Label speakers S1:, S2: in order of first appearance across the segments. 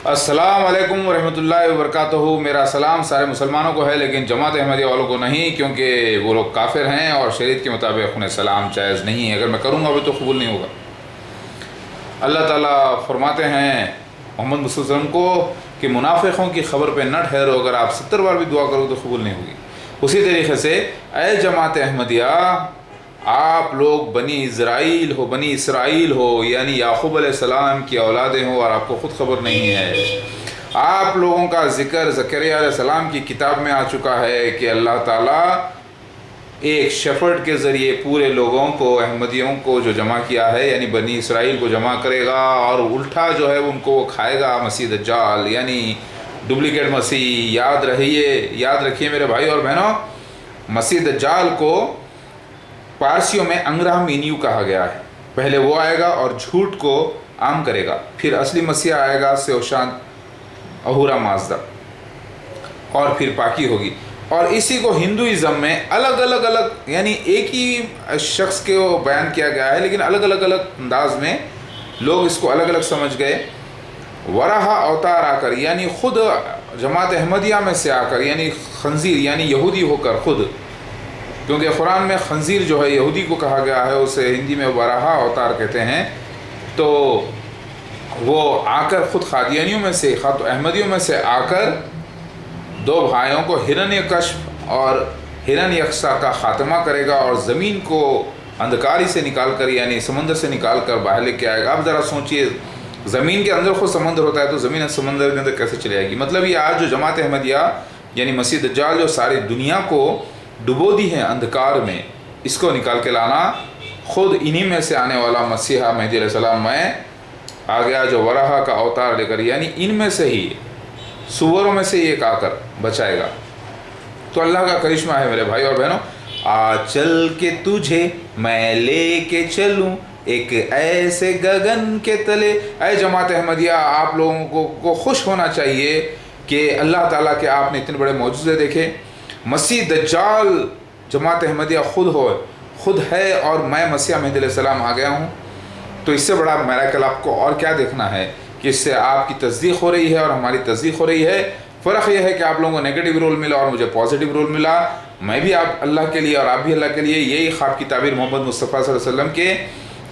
S1: अस्सलाम वालेकुम रहमतुल्लाहि व बरकातहू। मेरा सलाम सारे मुसलमानों को है, लेकिन जमात अहमदिया वालों को नहीं, क्योंकि वो लोग काफिर हैं और शरीयत के मुताबिक उन्हें सलाम जायज़ नहीं है। अगर मैं करूँगा अभी तो कबूल नहीं होगा। अल्लाह ताला फरमाते हैं मोहम्मद मुस्तफ़ा सल्लल्लाहु अलैहि वसल्लम को कि मुनाफिकों की खबर पे न ठहरो, अगर आप 70 बार भी दुआ करो तो कबूल नहीं होगी। उसी तरीके से ऐ जमात अहमदिया, आप लोग बनी इज़राइल हो, बनी इसराइल हो, यानी याकूब अलैहिस्सलाम की औलादें हो और आपको ख़ुद खबर नहीं है। आप लोगों का ज़िक्र ज़करिया अलैहिस्सलाम की किताब में आ चुका है कि अल्लाह ताला एक शेफर्ड के ज़रिए पूरे लोगों को, अहमदियों को जो जमा किया है, यानी बनी इसराइल को जमा करेगा और उल्टा जो है उनको वो खाएगा मसीह दज्जाल, यानी डुप्लिकेट मसीह। याद रखिए मेरे भाई और बहनों, मसीह दज्जाल को पारसियों में अंग्राह मीनियू कहा गया है। पहले वो आएगा और झूठ को आम करेगा, फिर असली मसीहा आएगा सेवशान अहूरा माजदा, और फिर पाकी होगी। और इसी को हिंदुइज़्म में अलग यानी एक ही शख्स के वो बयान किया गया है, लेकिन अलग अलग अंदाज में लोग इसको अलग अलग समझ गए। वराहा अवतार आकर, यानी ख़ुद जमात अहमदिया में से आकर, यानी खंजीर यानी यहूदी होकर खुद, क्योंकि कुरान में खंजीर जो है यहूदी को कहा गया है, उसे हिंदी में वराहा अवतार कहते हैं। तो वो आकर ख़ुद खादियानियों में से, अहमदियों में से आकर दो भाइयों को हिरण्यकश्यप और हिरण्यकशा का ख़ात्मा करेगा और ज़मीन को अंधकारी से निकाल कर, यानी समंदर से निकाल कर बाहर लेके आएगा। अब ज़रा सोचिए, ज़मीन के अंदर खुद समंदर होता है तो ज़मीन समंदर के अंदर कैसे चली आएगी। मतलब ये आज जो जमात अहमदिया यानी मसीह दज्जाल जो सारी दुनिया को डुबो दी है अंधकार में, इसको निकाल के लाना ख़ुद इन्हीं में से आने वाला मसीहा मेहदी अलैहिस्सलाम में आ गया, जो वराहा का अवतार लेकर, यानी इनमें से ही सुवरों में से एक आकर बचाएगा। तो अल्लाह का करिश्मा है मेरे भाई और बहनों। आ चल के तुझे मैं ले के चलूँ एक ऐसे गगन के तले। ऐ जमात अहमदिया, आप लोगों को खुश होना चाहिए कि अल्लाह ताला के आपने इतने बड़े मौजूज़े देखे। मसीह दज्जाल जमात अहमदिया खुद है और मैं मसीह मेहदी अलैहिस्सलाम आ गया हूँ। तो इससे बड़ा मिरेकल आपको और क्या देखना है कि इससे आपकी तस्दीक हो रही है और हमारी तस्दीक हो रही है। फ़र्क यह है कि आप लोगों को नेगेटिव रोल मिला और मुझे पॉजिटिव रोल मिला। मैं भी आप अल्लाह के लिए और आप भी अल्लाह के लिए। यही ख्वाब की ताबीर मोहम्मद मुस्तफ़ा सल्लल्लाहु अलैहि वसल्लम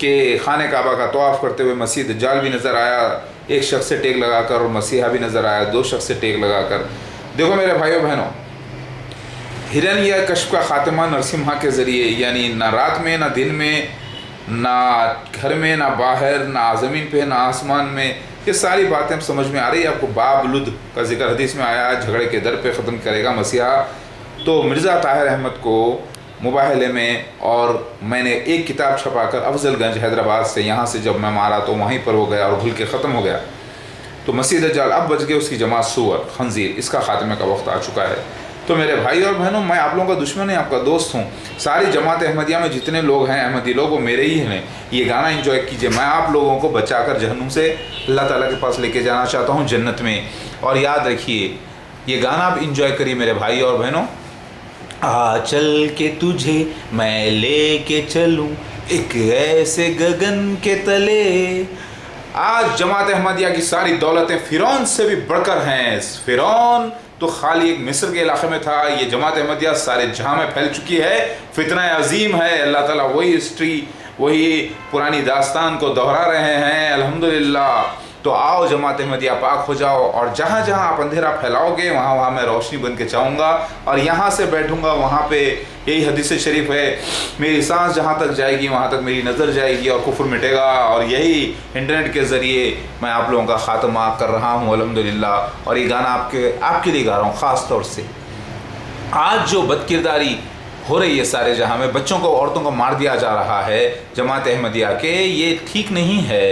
S1: के खाने काबा का तवाफ़ करते हुए मसीह दज्जाल भी नज़र आया, एक शख्स से टेक लगाकर, और मसीहा भी नज़र आया, दो शख्स से टेक लगाकर। देखो मेरे भाइयों बहनों, हिरण्यकश्यप का खात्मा नरसिम्हा के ज़रिए, यानी ना रात में ना दिन में, ना घर में ना बाहर, ना ज़मीन पे ना आसमान में, ये सारी बातें समझ में आ रही है आपको। बाबलुद का जिक्र हदीस में आया, झगड़े के दर पे ख़त्म करेगा मसीहा। तो मिर्ज़ा ताहिर अहमद को मुबाहले में, और मैंने एक किताब छपाकर अफजलगंज हैदराबाद से, यहाँ से जब मैं मारा तो वहीं पर वो गया और भूल के ख़त्म हो गया। तो मसीह दज्जाल अब बच गए, उसकी जमात सूअर खंजीर, इसका खात्मे का वक्त आ चुका है। तो मेरे भाई और बहनों, मैं आप लोगों का दुश्मन नहीं, आपका दोस्त हूँ। सारी जमात अहमदिया में जितने लोग हैं अहमदी लोग, वो मेरे ही हैं। ये गाना एंजॉय कीजिए। मैं आप लोगों को बचाकर जहन्नुम से अल्लाह ताला के पास लेके जाना चाहता हूँ, जन्नत में। और याद रखिए, ये गाना आप इंजॉय करिए मेरे भाई और बहनों। आ चल के तुझे मैं ले के चलूँ एक ऐसे गगन के तले। आज जमात अहमदिया की सारी दौलतें फ़िरौन से भी बढ़कर हैं। फ़िरौन तो खाली एक मिस्र के इलाके में था, ये जमात अहमदिया सारे जहां में फैल चुकी है। फितना अजीम है। अल्लाह ताला वही हिस्ट्री, वही पुरानी दास्तान को दोहरा रहे हैं, अल्हम्दुलिल्लाह। तो आओ जमात अहमदिया, पाक हो जाओ, और जहाँ जहाँ आप अंधेरा फैलाओगे वहाँ वहाँ मैं रोशनी बन के चाहूँगा, और यहाँ से बैठूँगा वहाँ पे। यही हदीस शरीफ है, मेरी सांस जहाँ तक जाएगी वहाँ तक मेरी नज़र जाएगी और कुफ्र मिटेगा। और यही इंटरनेट के ज़रिए मैं आप लोगों का ख़ात्मा कर रहा हूँ, अल्हम्दुलिल्लाह। और ये गाना आपके लिए गा रहा हूँ ख़ास तौर से। आज जो बदकिरदारी हो रही है सारे जहाँ में, बच्चों को, औरतों को मार दिया जा रहा है जमात अहमदिया के, ये ठीक नहीं है,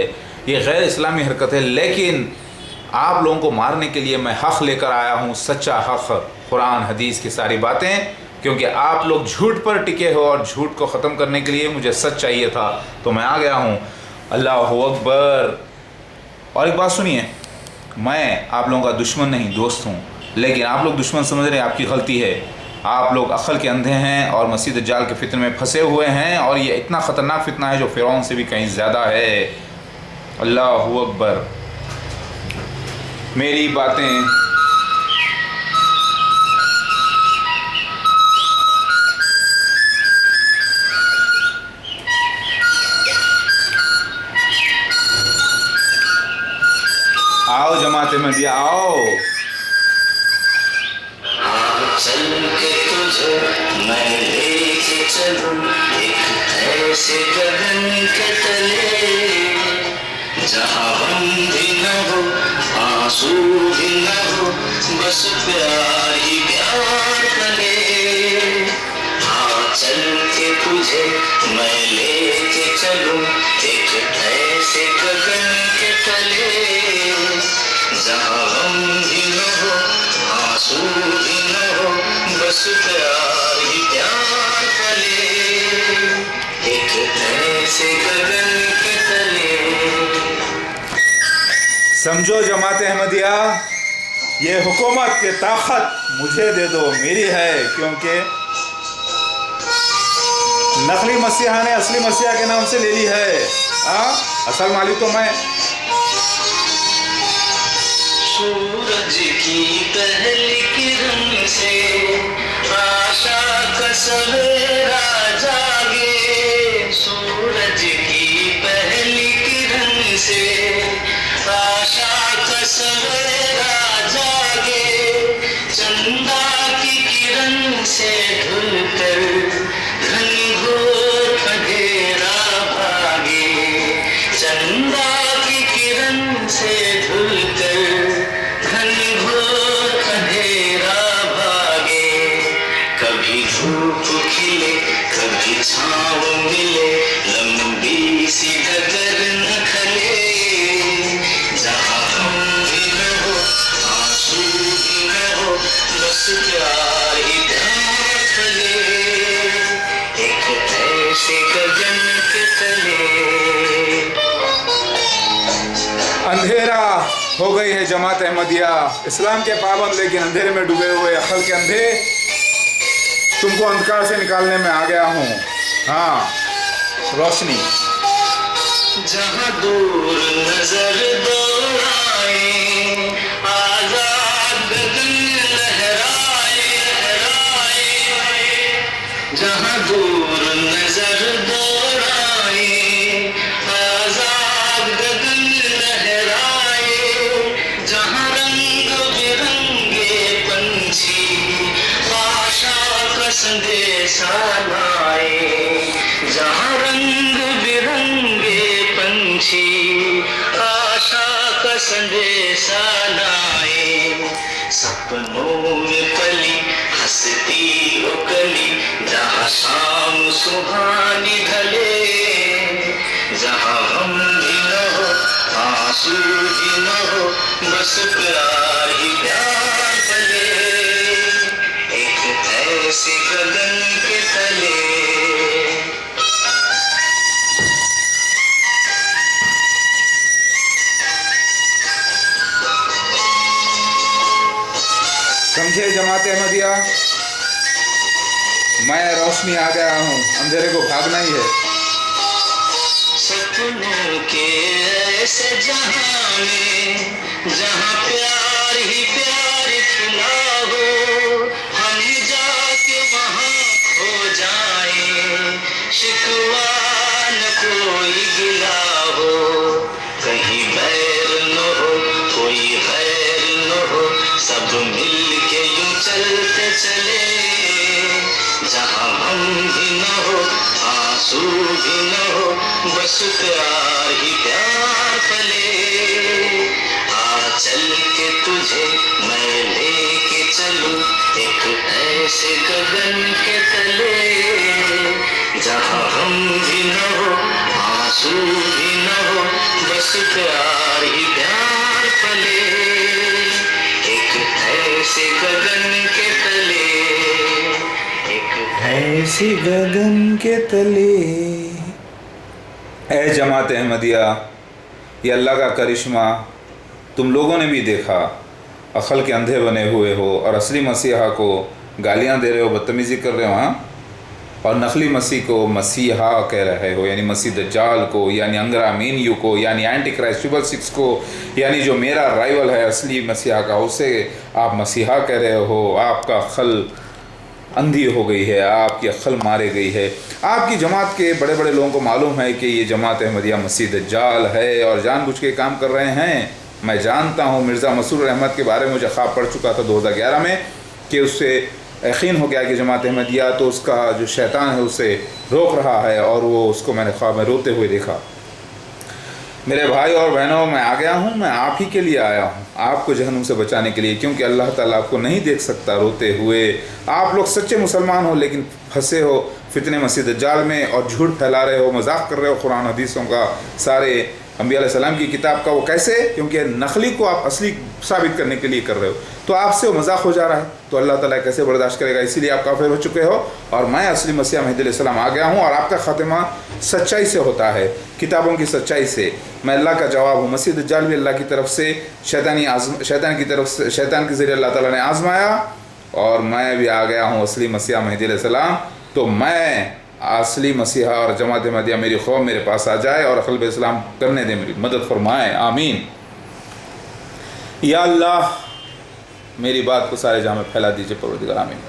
S1: ये गैर इस्लामी हरकत है। लेकिन आप लोगों को मारने के लिए मैं हक़ लेकर आया हूँ, सच्चा हक़, कुरान हदीस की सारी बातें, क्योंकि आप लोग झूठ पर टिके हो और झूठ को ख़त्म करने के लिए मुझे सच चाहिए था, तो मैं आ गया हूँ। अल्लाहु अकबर। और एक बात सुनिए, मैं आप लोगों का दुश्मन नहीं, दोस्त हूँ। लेकिन आप लोग दुश्मन समझ रहे हैं, आपकी गलती है। आप लोग अक्ल के अंधे हैं और मसीह दज्जाल के फितने में फंसे हुए हैं, और ये इतना ख़तरनाक फितना है जो फ़िरौन से भी कहीं ज़्यादा है। अल्लाहु अकबर। मेरी बातें आओ जमात अहमदिया आओ।
S2: चल के तुझे मैं लेके चलूं एक ऐसे गगन के तले, जहाँ गम भी न हो आंसू भी न हो, बस प्यार ही प्यार पले। हाँ चल के तुझे मैं लेके चलूं एक ऐसे गगन के तले, जहाँ गम भी न हो आंसू भी न हो, बस प्यार ही प्यार पले, एक ऐसे गगन के तले।
S1: समझो जमात अहमदिया, ये हुकूमत की ताकत मुझे दे दो, मेरी है, क्योंकि नकली मसीहा ने असली मसीहा के नाम से ले ली है। असल मालिक तो मैं।
S2: सूरज की पहली किरण से आशा का सवेरा जागे, सूरज की पहली किरण से आशा का सवेरा जागे, चंदा की किरण से ढलकर घनघोर अंधेरा भागे, चंदा की किरण से ढलकर घनघोर अंधेरा भागे। कभी धूप खिले कभी छाँव मिले, लंबी सी डगर न खले, जहाँ गम भी न हो आंसू भी न हो, बस प्यार ही प्यार पले, एक ऐसे गगन के तले।
S1: अंधेरा हो गई है जमात अहमदिया, इस्लाम के पाबंद लेकिन अंधेरे में डूबे हुए अक्ल के अंधे, तुमको अंधकार से निकालने में आ गया हूँ। हाँ, रोशनी।
S2: जहाँ दूर नजर दौड़ाए, आजाद गगन लहराए, जहाँ दूर नजर दौड़ाए, आजाद गगन लहराए, जहाँ रंग बिरंगे पंछी आशा का संदेशा लाए, जहाँ रंग बिरंगे पंछी आशा का संदेशा लाए, सपनों में पली हंसती हो कली, जहाँ शाम सुहानी ढले, जहाँ गम भी न हो आंसू भी न हो, बस प्यार ही प्यार पले, एक ऐसे गगन के तले।
S1: समझे जमात अहमदिया, मैं रोशनी आ गया हूँ, अंधेरे को भागना ही है।
S2: सपनों के ऐसे जहां में, जहां प्यार ही प्यार खिला हो, हम जाके वहां खो जाए, शिकवा न कोई गिला हो, कहीं बैर न हो कोई गैर न हो, सब मिल के यूं चलते चले, जहां हम भी न हो आंसू भी न हो, बस प्यार ही प्यार पले। आ चल के तुझे मैं लेके चलूं एक ऐसे गगन के तले, जहाँ हम भी न हो आंसू भी न हो, बस प्यार ही प्यार पले, एक ऐसे गगन के तले, एक
S1: ऐसी गगन के तले। ऐ जमात अहमदिया, ये अल्लाह का करिश्मा तुम लोगों ने भी देखा, अक्ल के अंधे बने हुए हो और असली मसीहा को गालियां दे रहे हो, बदतमीज़ी कर रहे हो। हाँ, और नकली मसीह को मसीहा कह रहे हो, यानी मसीह दज्जाल को, यानी अंगरामीनियू को, यानी एंटी क्राइस्ट 666 को, यानी जो मेरा राइवल है असली मसीहा का, उसे आप मसीहा कह रहे हो। आपका अक्ल अंधी हो गई है, आपकी अक्ल मारे गई है। आपकी जमात के बड़े बड़े लोगों को मालूम है कि ये जमात अहमदिया मसीह दज्जाल है और जानबूझ के काम कर रहे हैं। मैं जानता हूँ, मिर्ज़ा मसूर अहमद के बारे में मुझे ख्वाब पड़ चुका था 2011 में कि उससे यकीन हो गया कि जमात अहमदिया तो उसका जो शैतान है उसे रोक रहा है, और वो उसको मैंने ख्वाब में रोते हुए देखा। मेरे भाई और बहनों, मैं आ गया हूँ, मैं आप ही के लिए आया हूँ, आपको जहन्नुम से बचाने के लिए, क्योंकि अल्लाह ताला आपको नहीं देख सकता रोते हुए। आप लोग सच्चे मुसलमान हो लेकिन फंसे हो फितने मसीह दज्जाल में और झूठ फैला रहे हो, मजाक कर रहे हो कुरान हदीसों का, सारे अंबिया अलैहिस्सलाम की किताब का। वो कैसे? क्योंकि नकली को आप असली साबित करने के लिए कर रहे हो, तो आपसे वो मजाक हो जा रहा है, तो अल्लाह ताला कैसे बर्दाश्त करेगा? इसीलिए आप काफिर हो चुके हो और मैं असली मसीह महदी अलैहिस्सलाम आ गया हूँ, और आपका खात्मा सच्चाई से होता है, किताबों की सच्चाई से। मैं अल्लाह का जवाब हूँ। मसीह दज्जाल भी अल्लाह की तरफ से शैतान की तरफ से, शैतान के ज़रिए अल्लाह ताला ने आजमाया, और मैं भी आ गया हूँ असली मसीह महदी अलैहिस्सलाम। तो मैं असली मसीहा और जमात अहमदिया मेरी कौम मेरे पास आ जाए और क़ल्ब इस्लाम करने दे, मेरी मदद फरमाए, आमीन। या अल्लाह मेरी बात को सारे जहां में फैला दीजिए परवरदिगार, आमीन।